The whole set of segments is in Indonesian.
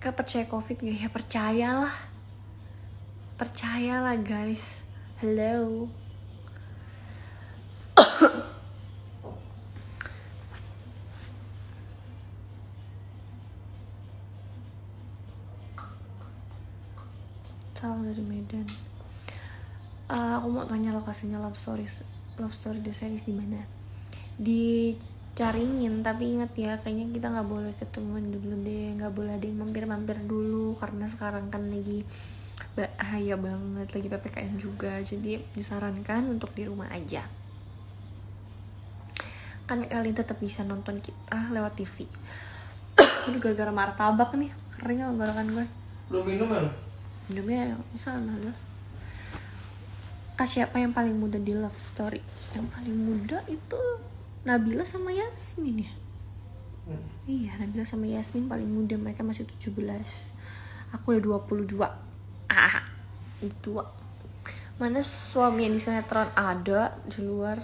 Kak percaya covid gak ya? Percayalah guys. Hello. Salam dari Medan. Aku mau tanya lokasinya love story the series di mana? Dicaringin, tapi ingat ya, kayaknya kita nggak boleh ketemuan dulu deh, nggak boleh ada yang mampir dulu karena sekarang kan lagi bahaya banget, lagi PPKM juga, jadi disarankan untuk di rumah aja. Kan kalian tetap bisa nonton kita lewat TV. Ini gara-gara martabak nih, kering tenggorokan gue. Belum minum kan? Minumnya sana lah. Kak siapa yang paling muda di love story? Yang paling muda itu Nabila sama Yasmin ya? Iya, Nabila sama Yasmin paling muda, mereka masih 17. Aku udah 22. Tua. Mana suami yang di sinetron ada di luar?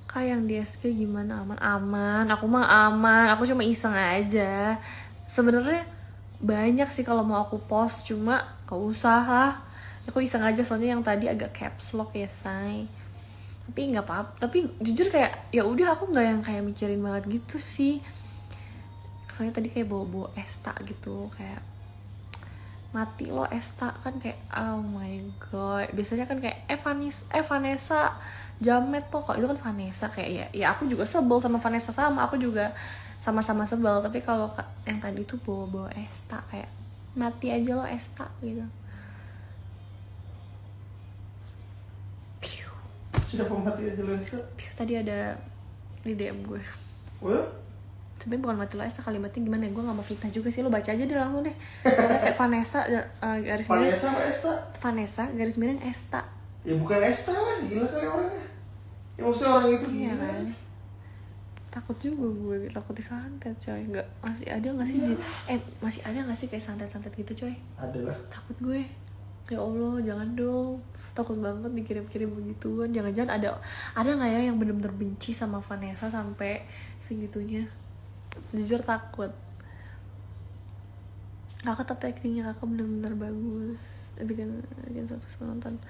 Kak yang di SK gimana? Aman. Aku mah aman. Aku cuma iseng aja. Sebenarnya banyak sih kalau mau aku post, cuma gak usah lah. Aku iseng aja soalnya yang tadi agak caps lock ya say. Tapi nggak apa-apa. Tapi jujur kayak ya udah, aku nggak yang kayak mikirin banget gitu sih. Soalnya tadi kayak bawa Esta gitu, kayak mati lo Esta kan, kayak oh my god. Biasanya kan kayak Vanessa Jamet tuh, kok itu kan Vanessa kayak ya aku juga sebel sama Vanessa, sama aku juga sama-sama sebel. Tapi kalau yang tadi tuh bawa Esta, kayak mati aja lo Esta gitu. Siapa mati aja lo Esta? Tadi ada di DM gue. Oh ya? Sebenernya bukan mati lo Esta, kalimatnya gimana ya, gue gak mau fitnah juga sih, lo baca aja deh langsung deh. Kayak Vanessa garis miring Vanessa apa Esta? Vanessa garis miring Esta. Ya bukan Esta lah, gila kali orangnya. Ya maksudnya orang itu Iya gila kan? Takut juga gue, takut disantet coy. Nggak, masih ada nggak sih masih ada nggak sih kayak santet gitu coy? Ada lah. Takut gue, ya Allah jangan dong, takut banget dikirim begituan. Jangan-jangan ada nggak ya yang bener-bener benci sama Vanessa sampai segitunya? Jujur takut. Kakak tapi actingnya kakak bener-bener bagus, bikin sukses penonton.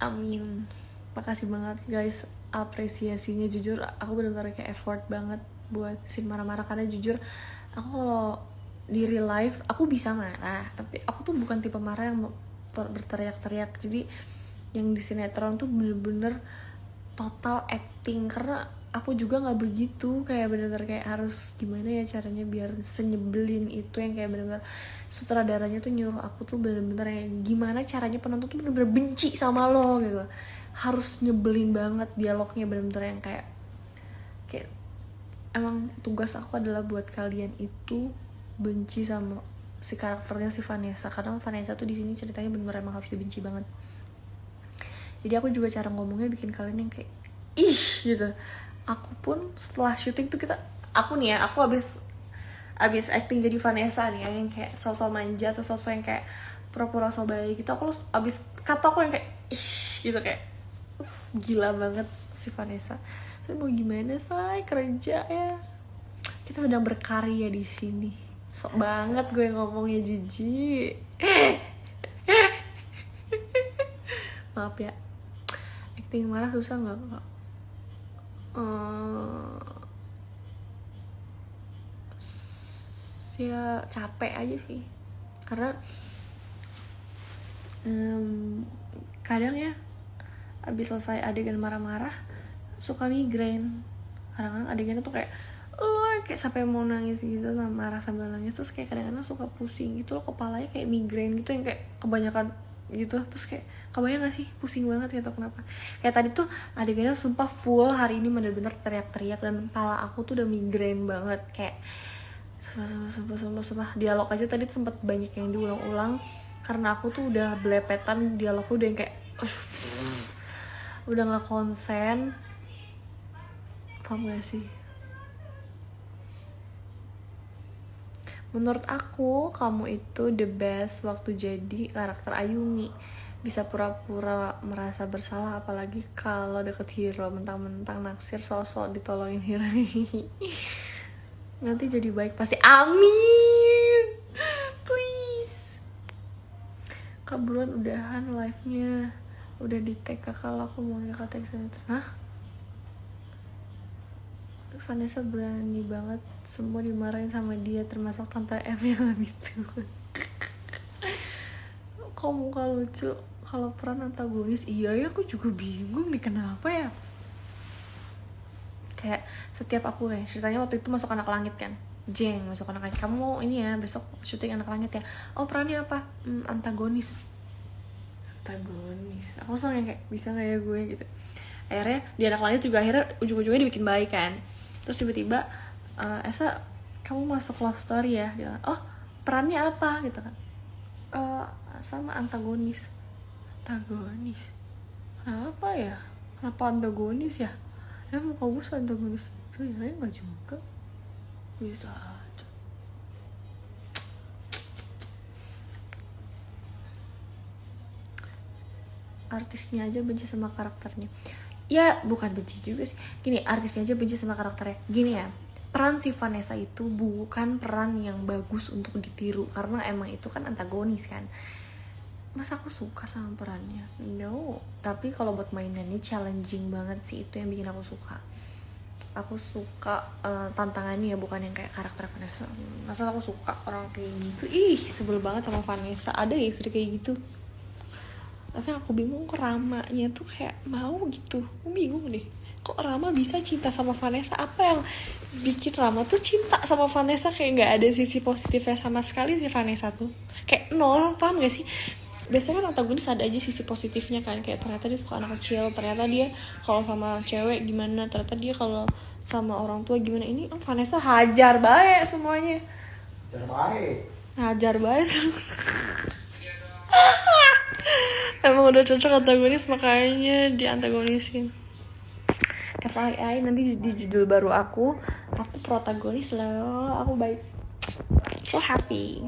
Amin. Makasih banget guys apresiasinya. Jujur aku bener-bener kayak effort banget buat scene marah-marah, karena jujur aku kalau di real life aku bisa marah, tapi aku tuh bukan tipe marah yang berteriak-teriak. Jadi yang di sinetron tuh bener-bener total acting, karena aku juga nggak begitu, kayak bener-bener kayak harus gimana ya caranya biar senyebelin itu, yang kayak bener-bener sutradaranya tuh nyuruh aku tuh bener-bener yang gimana caranya penonton tuh bener-bener benci sama lo gitu, harus nyebelin banget dialognya, bener-bener yang kayak emang tugas aku adalah buat kalian itu benci sama si karakternya si Vanessa, karena Vanessa tuh di sini ceritanya bener-bener emang harus dibenci banget. Jadi aku juga cara ngomongnya bikin kalian yang kayak ih gitu. Aku pun setelah syuting tuh aku habis acting jadi Vanessa nih ya, yang kayak sosok manja atau sosok yang kayak pura-pura so baik gitu. Aku abis kata aku yang kayak ih gitu, kayak gila banget si Vanessa. Tapi mau gimana say, kerja ya, kita sedang berkarya di sini. Sok banget gue ngomongnya, jijik. Maaf ya. Acting marah susah nggak kak? Ya capek aja sih, karena kadang ya abis selesai adegan marah-marah suka migrain. Kadang-kadang adegannya tuh kayak sampai mau nangis gitu, marah sambil nangis, terus kayak kadang-kadang suka pusing gitu loh, kepalanya kayak migrain gitu, yang kayak kebanyakan gitu. Terus kayak kebayang gak sih, pusing banget gitu kenapa. Kayak tadi tuh adegannya sumpah full hari ini bener-bener teriak-teriak, dan kepala aku tuh udah migrain banget, kayak sumpah dialog aja tadi sempet banyak yang diulang-ulang karena aku tuh udah belepetan dialogku, udah yang kayak udah nggak konsen. Paham gak sih? Menurut aku kamu itu the best waktu jadi karakter Ayumi. bisa pura-pura merasa bersalah, apalagi kalau deket hero, mentang-mentang naksir sosok ditolongin hero. Nanti jadi baik pasti, amin. Please. Kak buruan udahan live-nya. Udah di tag kakak, aku mau kakak tag sana. Hah? Vanessa berani banget, semua dimarahin sama dia, termasuk tante F yang lebih tua. Kok muka lucu kalau peran antagonis? Iya ya, aku juga bingung nih kenapa ya. Kayak setiap aku ceritanya waktu itu masuk Anak Langit kan, Jeng masuk Anak Langit, kamu mau ini ya besok syuting Anak Langit ya, oh perannya apa? Antagonis. Aku langsung kayak bisa nggak ya gue gitu. Akhirnya di Anak Langit juga akhirnya ujung-ujungnya dibikin baik kan. Terus tiba-tiba Esa kamu masuk love story ya gitu. Oh perannya apa gitu kan. Sama antagonis. Kenapa ya? Kenapa antagonis ya? Emang muka gue antagonis? So ya nggak juga. Bisa aja. Artisnya aja benci sama karakternya. Ya bukan benci juga sih. Gini, artisnya aja benci sama karakternya. Gini ya, peran si Vanessa itu bukan peran yang bagus untuk ditiru, karena emang itu kan antagonis kan. Masa aku suka sama perannya? No. Tapi kalau buat mainannya challenging banget sih, itu yang bikin aku suka. Aku suka tantangannya ya, bukan yang kayak karakter Vanessa. Masa aku suka orang kayak gitu. Ih, sebel banget sama Vanessa. Ada ya istri kayak gitu. Tapi aku bingung kok Ramanya tuh kayak mau gitu. Aku bingung deh, kok Rama bisa cinta sama Vanessa? Apa yang bikin Rama tuh cinta sama Vanessa? Kayak gak ada sisi positifnya sama sekali sih Vanessa tuh. Kayak nol, paham gak sih? Biasanya kan antagonis ada aja sisi positifnya kan. Kayak ternyata dia suka anak kecil, ternyata dia kalau sama cewek gimana, ternyata dia kalau sama orang tua gimana. Ini Vanessa hajar baik semuanya. Hajar baik. Emang udah cocok antagonis, makanya diantagonisin. FYI nanti di judul baru aku protagonis loh, aku baik, so happy.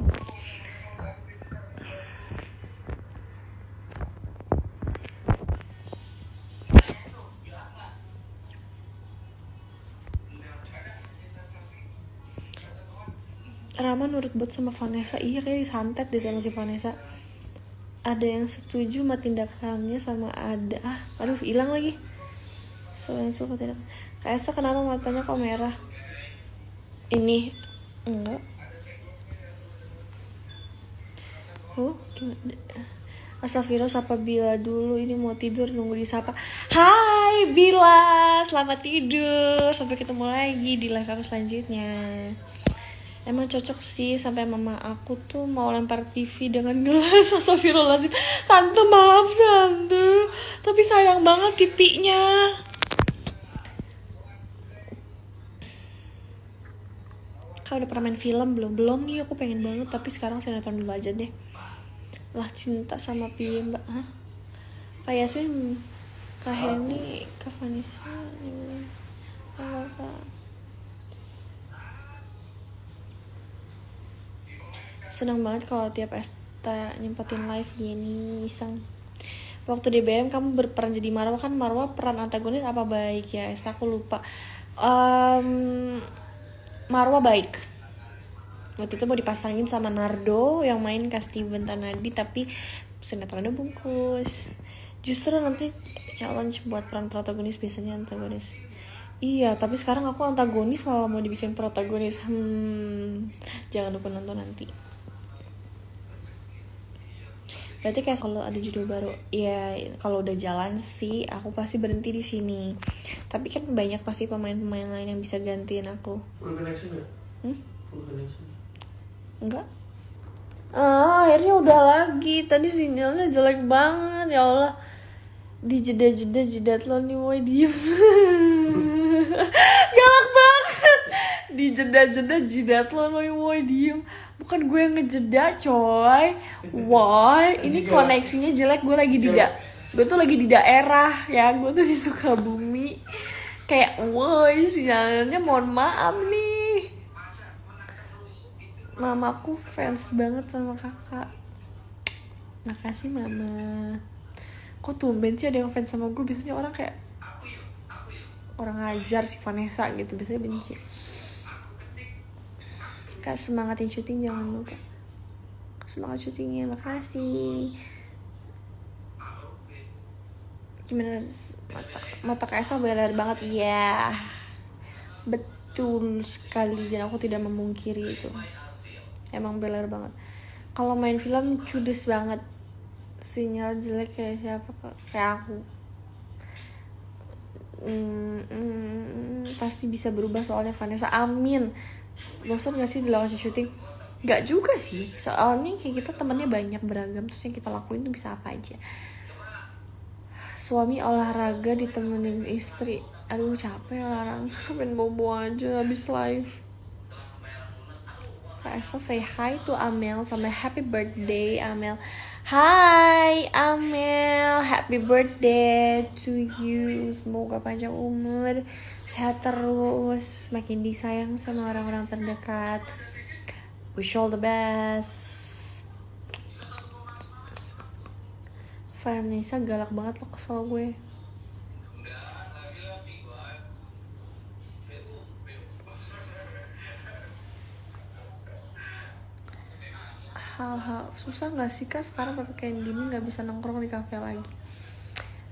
Rama nurut buat sama Vanessa, iya kayak disantet deh sama si Vanessa. Ada yang setuju sama tindakannya sama aduh hilang lagi. Selain suka tidak. Kak Esa kenapa matanya kok merah? Ini enggak. Gimana? Astagfirullah, sapa Bila dulu, ini mau tidur nunggu disapa. Hai Bila, selamat tidur. Sampai ketemu lagi di live aku selanjutnya. Emang cocok sih, sampai mama aku tuh mau lempar TV dengan gelas. Astagfirullahaladzim. Tante maaf tante, tapi sayang banget TV-nya. Kau udah pernah main film belum? Belum nih, aku pengen banget, tapi sekarang saya nonton dulu aja deh. Lah cinta sama Pia mbak. Hah? Kak Yasmin, Kak Heni, Kak Vanessa, Kak. Senang banget kalau tiap Esta nyempetin live gini, iseng. Waktu di BM kamu berperan jadi Marwa kan? Marwa peran antagonis apa baik ya? Esta aku lupa. Marwa baik. Waktu itu mau dipasangin sama Nardo yang main Kak Steven Tanadi, tapi sinetronnya bungkus. Justru nanti challenge buat peran protagonis, biasanya antagonis. Iya, tapi sekarang aku antagonis malah mau dibikin protagonis. Jangan lupa nonton nanti. Berarti kayak kalau ada judul baru, ya kalau udah jalan sih aku pasti berhenti di sini. Tapi kan banyak pasti pemain-pemain lain yang bisa gantiin aku. Full connection ya? Full connection. Enggak. Akhirnya udah lagi. Tadi sinyalnya jelek banget, ya Allah. Di jeda-jeda jidat lo nih, woy diem. Galak banget. Di jeda-jeda jidat lo nih, woy diem. Bukan gue yang ngejeda coy. Why? Ini koneksinya jelek, gue lagi gue tuh lagi di daerah ya, gue tuh di Sukabumi. Kayak woi sinyalnya mohon maaf nih. Mamaku fans banget sama kakak. Makasih mama. Kok tumben sih ada yang fans sama gue? Biasanya orang kayak orang ngajar si Vanessa gitu, biasanya benci. Kak semangatin syuting jangan lupa. Semangat syutingnya, makasih. Gimana mata Kaisa beler banget? Iya, betul sekali dan aku tidak memungkiri itu. Emang beler banget. Kalau main film cudes banget. Sinyal jelek kayak siapa? Kayak aku. Pasti bisa berubah soalnya Vanessa. Amin. Bosan gak sih di lokasi syuting? Gak juga sih, soalnya kayak kita temennya banyak beragam, terus yang kita lakuin tuh bisa apa aja. Suami olahraga ditemenin istri. Aduh capek larang, pengen bobo aja habis live. Kak Esa say hi to Amel sama happy birthday Amel. Hai Amel, happy birthday to you. Semoga panjang umur, sehat terus, makin disayang sama orang-orang terdekat. Wish all the best. Vanessa galak banget lo, kesel gue. Hal-hal susah gak sih kak sekarang PPKM gini gak bisa nongkrong di kafe lagi?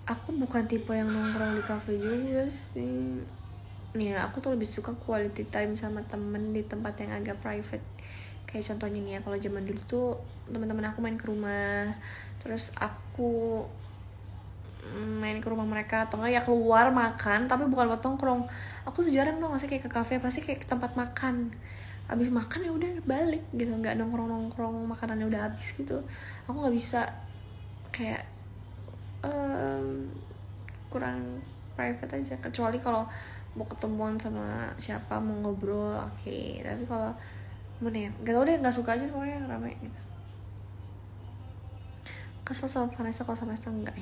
Aku bukan tipe yang nongkrong di kafe juga sih. Nih aku tuh lebih suka quality time sama temen di tempat yang agak private. Kayak contohnya nih ya, kalau zaman dulu tuh teman-teman aku main ke rumah, terus aku main ke rumah mereka atau enggak ya keluar makan, tapi bukan buat nongkrong. Aku tuh jarang dong, masih kayak ke kafe, pasti kayak ke tempat makan. Abis makan ya udah balik gitu, nggak nongkrong makanannya udah habis gitu. Aku nggak bisa, kayak kurang private aja, kecuali kalau mau ketemuan sama siapa mau ngobrol oke. Tapi kalau mana ya nggak tau deh, nggak suka aja pokoknya rame gitu. Kesel sama Vanessa kalau sama Esther enggak.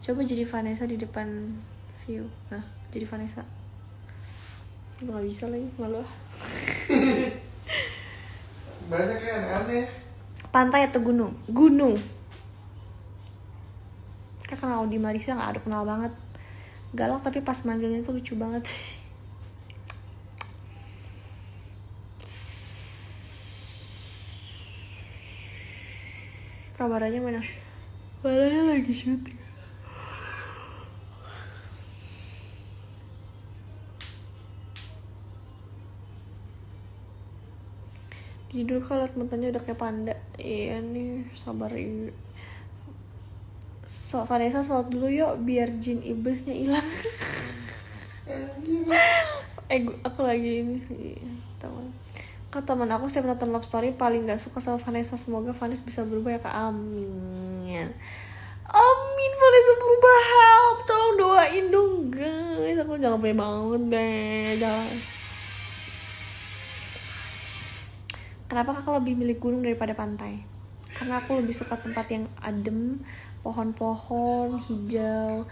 Coba jadi Vanessa di depan view. Nah jadi Vanessa nggak bisa lagi, malu. Banyak yang aneh. Pantai atau gunung? Gunung. Kak kenal di Marisa nggak? Ada kenal banget. Galak tapi pas manjanya tuh lucu banget. Kabarnya mana? Baranya lagi syuting. Tidur kalau matanya udah kayak panda. Iya nih, sabar yuk. So, Vanessa sholat dulu yuk biar jin iblisnya hilang. Aku lagi ini teman. Teman aku setiap nonton Love Story paling nggak suka sama Vanessa. Semoga Vanessa bisa berubah ya kak. Amin. Amin, Vanessa berubah, help. Tolong doain dong guys. Aku jangan pengen banget deh, jangan. Kenapa kakak lebih milih gunung daripada pantai? Karena aku lebih suka tempat yang adem, pohon-pohon, hijau.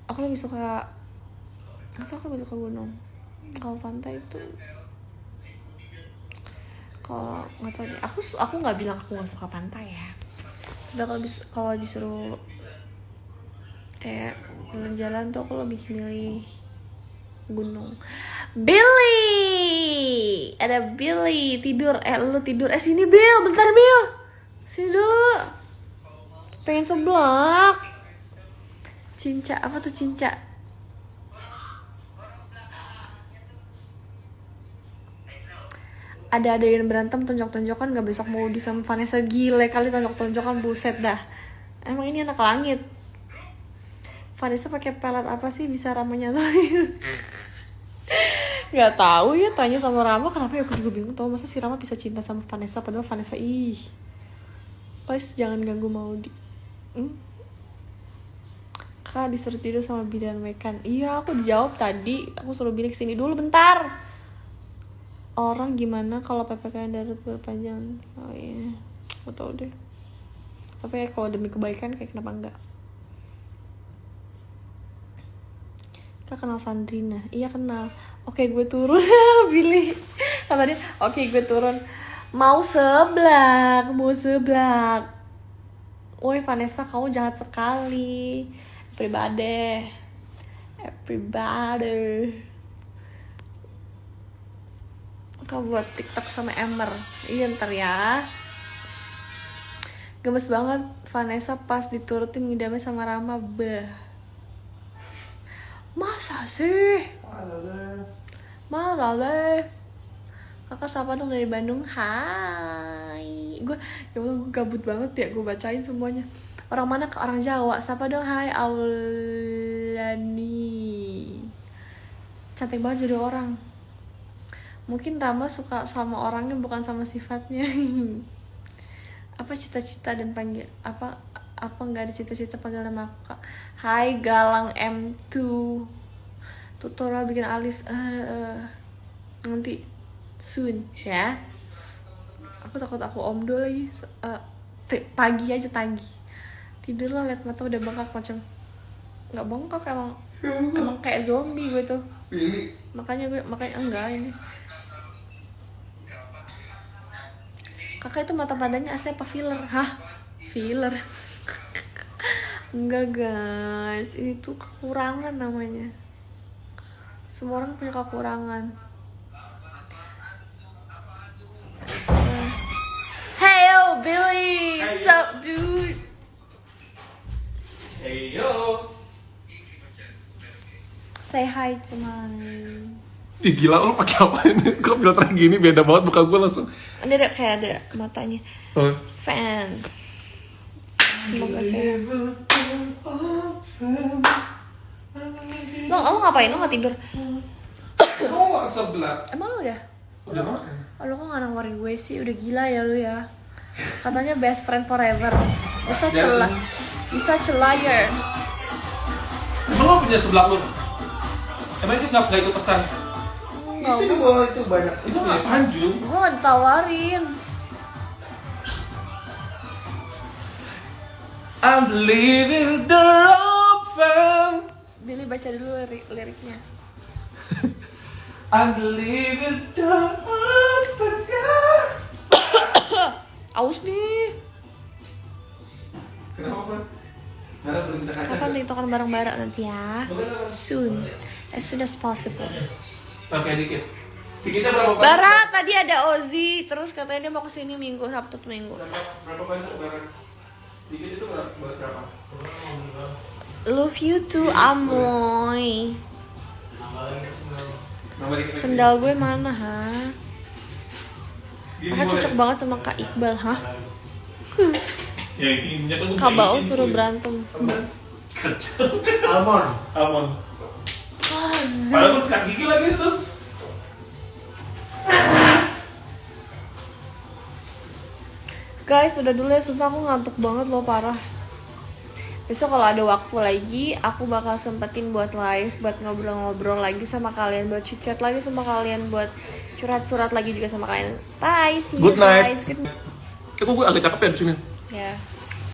Aku lebih suka gunung. Kalau pantai itu, kalau nggak tahu deh. Aku nggak bilang aku nggak suka pantai ya. Tapi kalau disuruh kayak jalan-jalan tuh aku lebih milih gunung. Billy, ada Billy tidur. Lu tidur. Sini Bill, bentar Bill. Sini dulu. Pengen seblak. Cinca, apa tuh cinca? Ada adegan berantem tonjok-tonjokan gak besok mau di sama Vanessa? Gile kali tonjok-tonjokan, buset dah. Emang ini anak langit. Vanessa pakai pelet apa sih bisa ramanya tuh? Gak tahu ya, tanya sama Rama. Kenapa ya, aku juga bingung tau. Masa si Rama bisa cinta sama Vanessa padahal Vanessa please jangan ganggu Maudi. Kak disuruh tidur sama bidan Mekan. Iya aku dijawab tadi. Aku suruh Billy kesini dulu bentar. Orang gimana kalau PPKM darurat berpanjang? Oh iya, aku tau deh. Tapi ya kalau demi kebaikan kayak kenapa enggak? Kak kenal Sandrina? Iya kenal. Oke gue turun. Billy kata dia oke gue turun. Mau seblak. Woi Vanessa, kamu jahat sekali. Everybody. Kau buat TikTok sama Emmer. Iya ntar ya. Gemes banget Vanessa pas diturutin ngidamnya sama Rama. Bah. Masa sih? Masa deh. Kakak siapa dong dari Bandung? Hai. Gue gabut banget ya, gue bacain semuanya. Orang mana? Ke orang Jawa. Siapa dong? Hai Aulani. Cantik banget jadi orang. Mungkin Rama suka sama orangnya bukan sama sifatnya. Apa cita-cita dan panggil apa nggak ada cita-cita panggil nama aku Kak. Hai Galang M2. Tutorial bikin alis nanti soon ya. Aku takut aku omdo lagi. Pagi aja tagi. Tidur lah liat mata udah bengkak macam nggak bengkak emang kayak zombie gue tuh. Makanya enggak ini. Kakak itu mata padanya asli apa filler? Hah? Filler? Enggak guys, ini tuh kekurangan namanya. Semua orang punya kekurangan. Hey yo Billy, what's up dude? Hey yo. Say hi to my. Ih gila lu pakai apa ini? Kok filter gini beda banget muka gue langsung. Ada kayak ada matanya. Oh. Fan. Semoga sehat. Lo ngapain? Lo nggak tidur? Oh, sebelah. Emang lo udah? Udah makan. Oh, lo kok nggak nawarin gue sih? Udah gila ya lo ya. Katanya best friend forever. Bisa liar. Emang lo punya sebelah lu? Emang itu nggak ikut pesan? Itu di bawah itu banyak. Itu punya Tanjung. Gue nggak ditawarin. I'm living the open. Billy baca dulu liriknya. I'm living the open. Aus nih. Kenapa? Karena belum bisa kaca. Kapan tiktokan bareng-bareng nanti ya? Soon. As soon as possible. Oke, dikit. Dikitnya berapa banyak? Barat tadi ada Ozzy, terus katanya dia mau kesini minggu Sabtu minggu. Berapa banyak Barat? Dikit itu berapa? Love you too, Amoy. Sendal gue mana, ha? Kakak cocok banget sama Kak Iqbal, ha? Ya, ini punya kan. Kak Bao suruh berantem. Almond. Padahal lu sikat gigi lagi tuh. Guys, udah dulu ya, sumpah aku ngantuk banget loh, parah. Besok kalau ada waktu lagi, aku bakal sempetin buat live, buat ngobrol-ngobrol lagi sama kalian, buat chit-chat lagi sama kalian, buat curhat-curhat lagi juga sama kalian. Bye, see you Good night. guys. Good night. Kok gue agak cakep ya di sini? Ya.